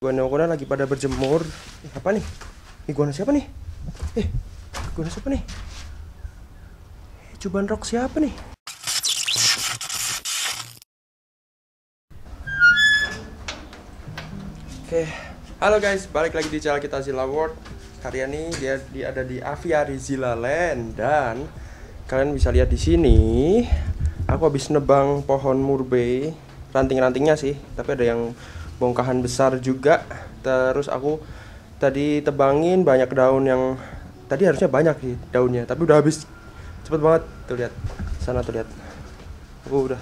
Iguana lagi pada berjemur. Apa nih? Iguana siapa nih? Iguana siapa nih? Cobaan rock siapa nih? Oke, halo guys, balik lagi di channel kita Zilla World. Hari ini dia ada di Aviary Zillaland dan kalian bisa lihat di sini. Aku habis nebang pohon murbei, ranting-rantingnya sih, tapi ada yang bongkahan besar juga. Terus aku tadi tebangin banyak daun yang tadi harusnya banyak sih daunnya, tapi udah habis cepet banget. Tuh lihat, sana tuh lihat. Udah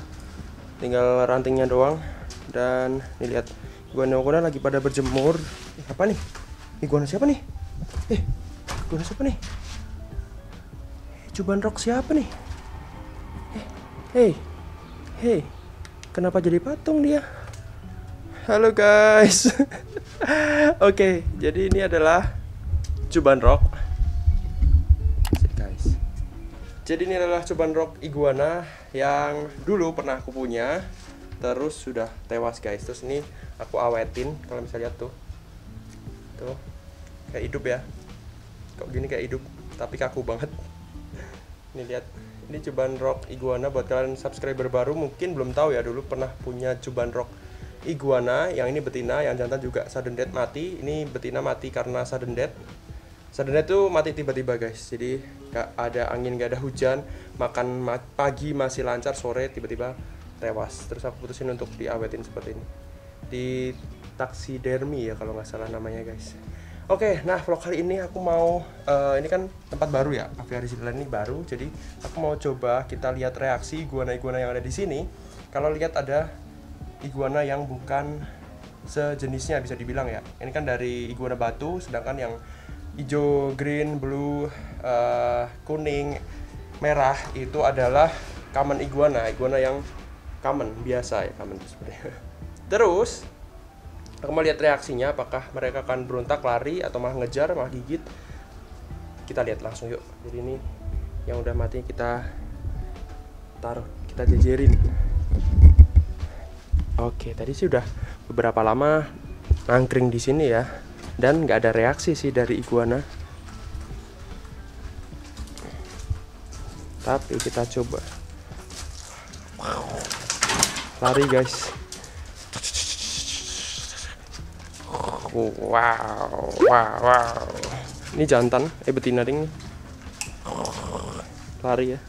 tinggal rantingnya doang. Dan nih lihat, iguana lagi pada berjemur. Apa nih? Iguana siapa nih? Iguana siapa nih? Cobaan rock siapa nih? Hey, kenapa jadi patung dia? Halo guys. Oke, jadi ini adalah cobaan rock. Guys. Jadi ini adalah cobaan rock iguana yang dulu pernah aku punya, terus sudah tewas guys. Terus ini aku awetin, kalau bisa lihat tuh. Tuh. Kayak hidup ya. Kok gini kayak hidup, tapi kaku banget. Ini lihat. Ini cobaan rock iguana. Buat kalian subscriber baru mungkin belum tahu ya, dulu pernah punya cobaan rock iguana. Yang ini betina, yang jantan juga sudden death mati. Ini betina mati karena sudden death. Sudden death tuh mati tiba-tiba guys. Jadi gak ada angin, gak ada hujan, makan pagi masih lancar, sore tiba-tiba tewas. Terus aku putusin untuk diawetin seperti ini di taxidermi ya kalau nggak salah namanya guys. Oke, nah vlog kali ini aku mau ini kan tempat baru ya, Aviary Zillaland ini baru. Jadi aku mau coba kita lihat reaksi iguana-iguana yang ada di sini. Kalau lihat ada iguana yang bukan sejenisnya bisa dibilang ya. Ini kan dari iguana batu, sedangkan yang hijau, green, blue, kuning, merah itu adalah common iguana yang common biasa ya, common sebenarnya. Terus aku mau lihat reaksinya, apakah mereka akan berontak, lari, atau malah ngejar, malah gigit. Kita lihat langsung yuk. Jadi ini yang udah mati kita taruh, kita jejerin. Oke, tadi sih udah beberapa lama nangkring di sini ya, dan nggak ada reaksi sih dari iguana. Tapi kita coba. Lari guys. Wow. Ini jantan, betina ding. Lari ya.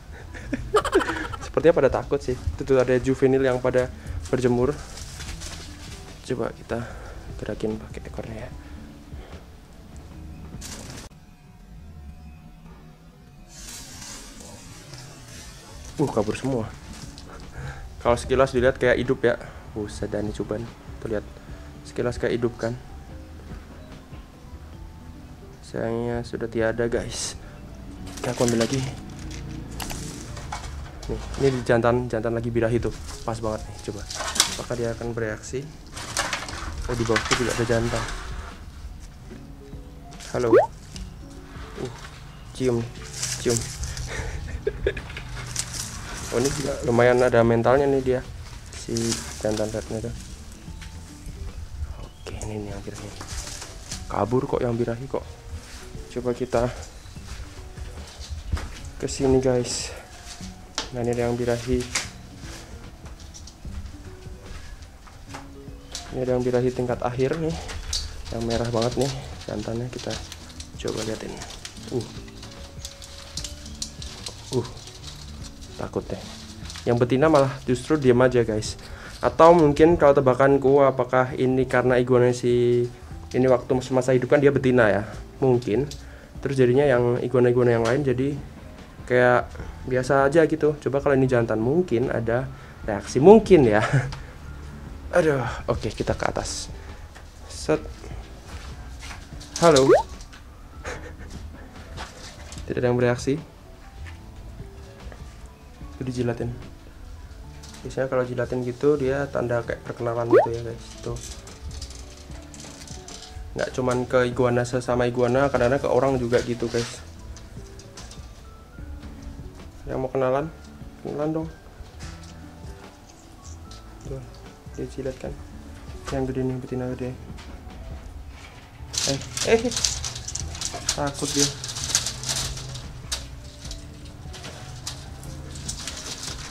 Sepertinya pada takut sih. Itu ada juvenil yang pada berjemur. Coba kita gerakin pakai ekornya ya. Kabur semua. Kalau sekilas dilihat kayak hidup ya. Buset, dan ini cobaan. Tuh lihat. Sekilas kayak hidup kan. Sayangnya sudah tiada guys. Aku ambil lagi. Nih, ini jantan lagi birahi tuh. Pas banget nih, coba. Apakah dia akan bereaksi? Oh, di bawah itu juga ada jantan. Halo. Cium. Oh, ini juga lumayan ada mentalnya nih dia, si jantan rednya tuh. Oke, ini yang birahi. Kabur kok yang birahi kok. Coba kita kesini guys. Nah, ini ada yang birahi. Ini ada yang birahi tingkat akhir nih, yang merah banget nih jantannya. Kita coba liatin. Takut deh. Yang betina malah justru diam aja guys. Atau mungkin kalau tebakanku, apakah ini karena iguana si ini waktu masa hidup kan dia betina ya, mungkin. Terus jadinya yang iguana-iguana yang lain jadi kayak biasa aja gitu. Coba kalau ini jantan mungkin ada reaksi, mungkin ya. Aduh, oke, kita ke atas. Set. Halo. Tidak ada yang bereaksi. Itu dijilatin. Biasanya kalau jilatin gitu dia tanda kayak perkenalan gitu ya guys. Tuh. Nggak cuman ke iguana, sesama iguana, kadang-kadang ke orang juga gitu guys. Yang mau kenalan dong. Tuh, dia jilat kan. Yang gede nih, betina gede. Takut dia.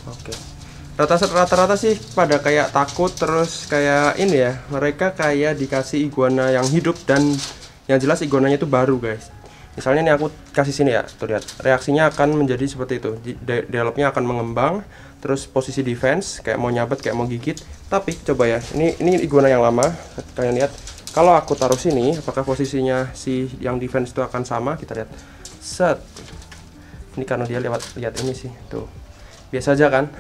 Oke. Rata-rata sih pada kayak takut, terus kayak ini ya, mereka kayak dikasih iguana yang hidup dan yang jelas iguananya itu baru guys. Misalnya nih aku kasih sini ya, tuh lihat, reaksinya akan menjadi seperti itu. Dialognya akan mengembang, terus posisi defense kayak mau nyabet, kayak mau gigit. Tapi coba ya, ini iguana yang lama, kalian lihat. Kalau aku taruh sini, apakah posisinya si yang defense itu akan sama? Kita lihat. Set. Ini karena dia lihat ini sih, tuh. Biasa aja kan?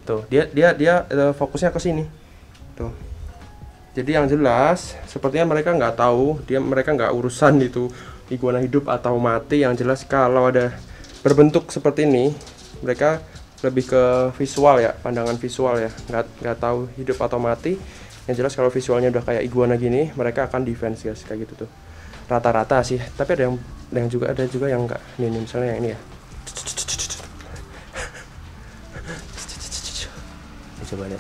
Tuh, dia fokusnya ke sini. Tuh. Jadi yang jelas, sepertinya mereka nggak tahu, mereka nggak urusan itu iguana hidup atau mati. Yang jelas kalau ada berbentuk seperti ini, mereka lebih ke visual ya, pandangan visual ya, nggak tahu hidup atau mati. Yang jelas kalau visualnya udah kayak iguana gini, mereka akan defense guys, kayak gitu tuh. Rata-rata sih, tapi ada juga yang nggak. Ini misalnya yang ini ya. Coba lihat.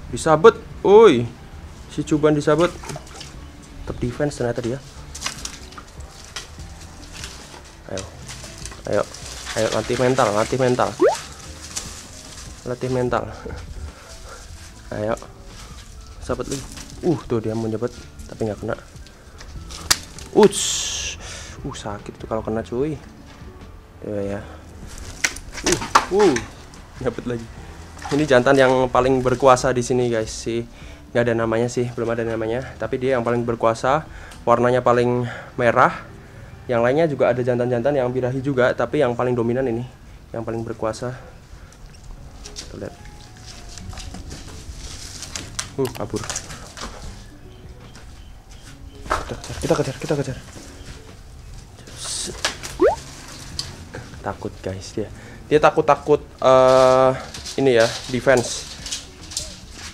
Disabet, si Cuban disabet. Tetap defense ternyata dia. Ayo, latih mental. Ayo, sabet lagi. Tuh dia mau nyabet, tapi nggak kena. Sakit tuh kalau kena cuy. Tuh ya. Nyabet lagi. Ini jantan yang paling berkuasa di sini guys sih. Nggak ada namanya sih, belum ada namanya. Tapi dia yang paling berkuasa, warnanya paling merah. Yang lainnya juga ada jantan-jantan yang birahi juga, tapi yang paling dominan ini, yang paling berkuasa. Tuh, lihat. Kabur. Kita kejar. Takut guys dia. Dia takut ini ya, defense.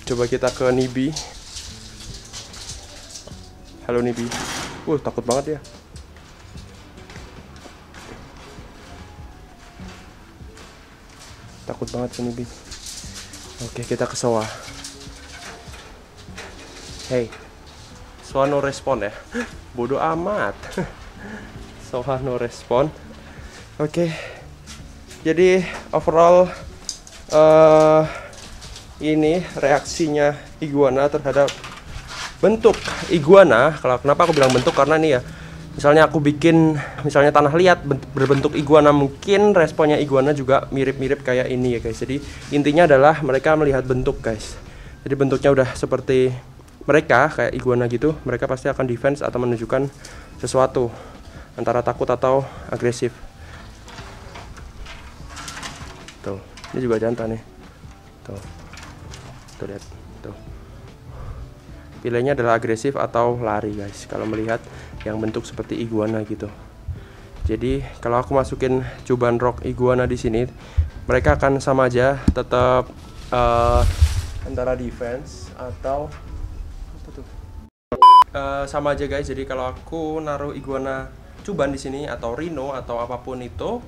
Coba kita ke Nibi. Halo Nibi. Takut banget ya. Takut banget ke Nibi. Oke, kita ke Soa. Soa no respon ya. Bodoh amat. Soa no respon. Oke. Jadi overall ini reaksinya iguana terhadap bentuk iguana. Kenapa aku bilang bentuk, karena nih ya, misalnya aku bikin tanah liat berbentuk iguana, mungkin responnya iguana juga mirip-mirip kayak ini ya guys. Jadi intinya adalah mereka melihat bentuk guys. Jadi bentuknya udah seperti mereka kayak iguana gitu, mereka pasti akan defense atau menunjukkan sesuatu, antara takut atau agresif. Tuh, ini juga jantan nih. Tuh lihat. Tuh. Pilihannya adalah agresif atau lari guys, kalau melihat yang bentuk seperti iguana gitu. Jadi kalau aku masukin Cuban Rock iguana di sini, mereka akan sama aja, tetap antara defense atau apa tuh? Sama aja guys. Jadi kalau aku naruh iguana Cuban di sini atau Rhino atau apapun itu,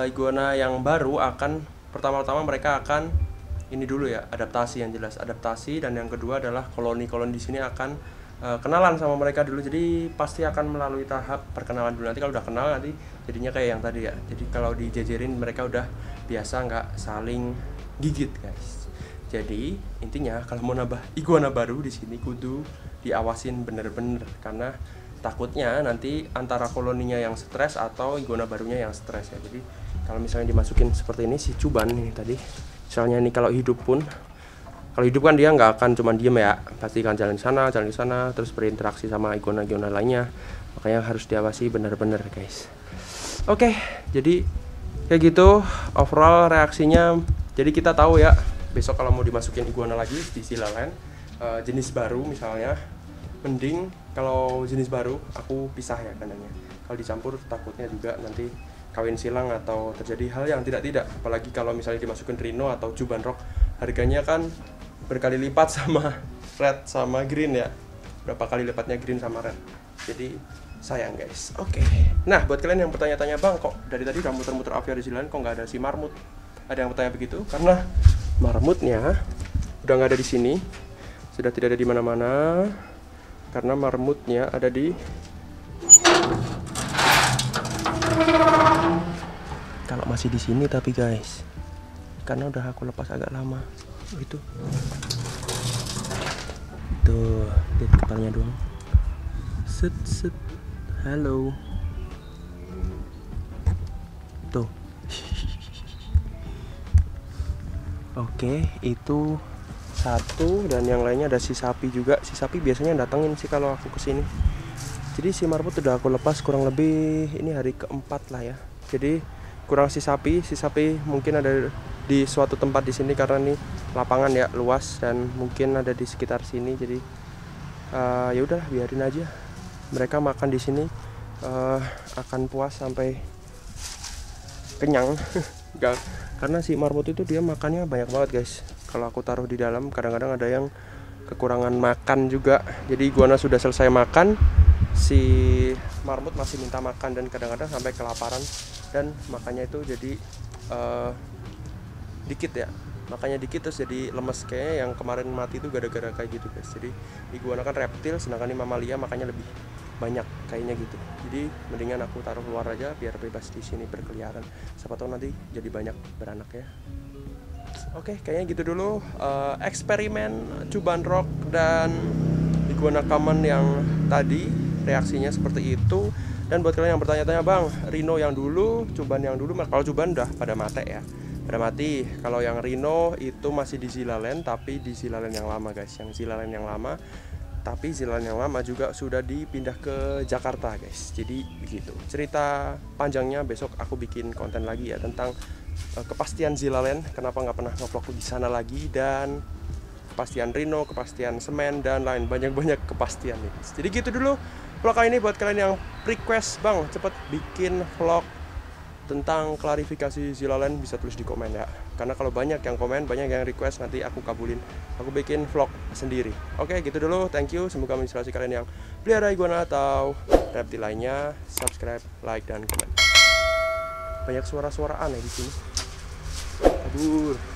iguana yang baru akan pertama-tama mereka akan ini dulu ya, adaptasi, yang jelas adaptasi. Dan yang kedua adalah koloni di sini akan kenalan sama mereka dulu. Jadi pasti akan melalui tahap perkenalan dulu. Nanti kalau udah kenal, nanti jadinya kayak yang tadi ya. Jadi kalau dijejerin mereka udah biasa, nggak saling gigit guys. Jadi intinya kalau mau nambah iguana baru di sini kudu diawasin bener-bener, karena takutnya nanti antara koloninya yang stres atau iguana barunya yang stres ya. Jadi kalau misalnya dimasukin seperti ini si Cuban ini tadi, misalnya ini kalau hidup kan dia nggak akan cuma diem ya, pasti akan jalan ke sana, terus berinteraksi sama iguana lainnya. Makanya harus diawasi bener-bener guys. Oke, jadi kayak gitu overall reaksinya. Jadi kita tahu ya, besok kalau mau dimasukin iguana lagi di Silaland jenis baru misalnya, mending kalau jenis baru aku pisah ya kandangnya. Kalau dicampur takutnya juga nanti kawin silang atau terjadi hal yang tidak. Apalagi kalau misalnya dimasukin Rhino atau Cuban Rock, harganya kan berkali lipat sama red sama green ya. berapa kali lipatnya green sama red. Jadi sayang guys. Oke. Nah, buat kalian yang bertanya-tanya, bang, kok dari tadi udah muter-muter Avia di Zealand kok nggak ada si marmut? Ada yang bertanya begitu? Karena marmutnya udah nggak ada di sini, sudah tidak ada di mana-mana. Karena marmutnya ada di kalau masih di sini tapi guys, karena udah aku lepas agak lama. Itu tuh, lihat kepalanya doang. Set set, halo tuh. Oke, itu satu, dan yang lainnya ada si sapi juga. Si sapi biasanya datengin sih kalau aku kesini. Jadi si marmut udah aku lepas kurang lebih ini hari keempat lah ya. Jadi kurang si sapi mungkin ada di suatu tempat di sini karena nih lapangan ya luas dan mungkin ada di sekitar sini. Jadi ya udahlah, biarin aja. Mereka makan di sini akan puas sampai kenyang. Karena si marmut itu dia makannya banyak banget guys. Kalau aku taruh di dalam kadang-kadang ada yang kekurangan makan juga. Jadi iguana sudah selesai makan, si marmut masih minta makan dan kadang-kadang sampai kelaparan dan makannya itu jadi dikit ya. Makanya dikit terus jadi lemes, kayaknya yang kemarin mati itu gara-gara kayak gitu guys. Jadi iguana kan reptil, sedangkan ini mamalia makanya lebih banyak kayaknya gitu. Jadi mendingan aku taruh luar aja biar bebas di sini berkeliaran. Siapa tahu nanti jadi banyak beranak ya. Oke, kayaknya gitu dulu eksperimen Cuban Rock dan iguana common yang tadi, reaksinya seperti itu. Dan buat kalian yang bertanya-tanya, bang, Rhino yang dulu, Cuban yang dulu, kalau Cuban udah pada mati ya, pada mati. Kalau yang Rhino itu masih di Zilaland, tapi di Zilaland yang lama guys, yang Zilaland yang lama. Tapi Zilaland yang lama juga sudah dipindah ke Jakarta guys. Jadi begitu cerita panjangnya, besok aku bikin konten lagi ya tentang kepastian Zilaland, kenapa nggak pernah ngevlog di sana lagi, dan kepastian Rhino, kepastian semen, dan lain banyak kepastian nih. Jadi gitu dulu vlog kali ini. Buat kalian yang request, bang cepet bikin vlog tentang klarifikasi Zilaland, bisa tulis di komen ya. Karena kalau banyak yang komen, banyak yang request, nanti aku kabulin, aku bikin vlog sendiri. Oke, gitu dulu, thank you, semoga menginspirasi kalian yang pelihara iguana atau reptil lainnya. Subscribe, like, dan komen. Banyak suara-suara aneh di sini. Kabur.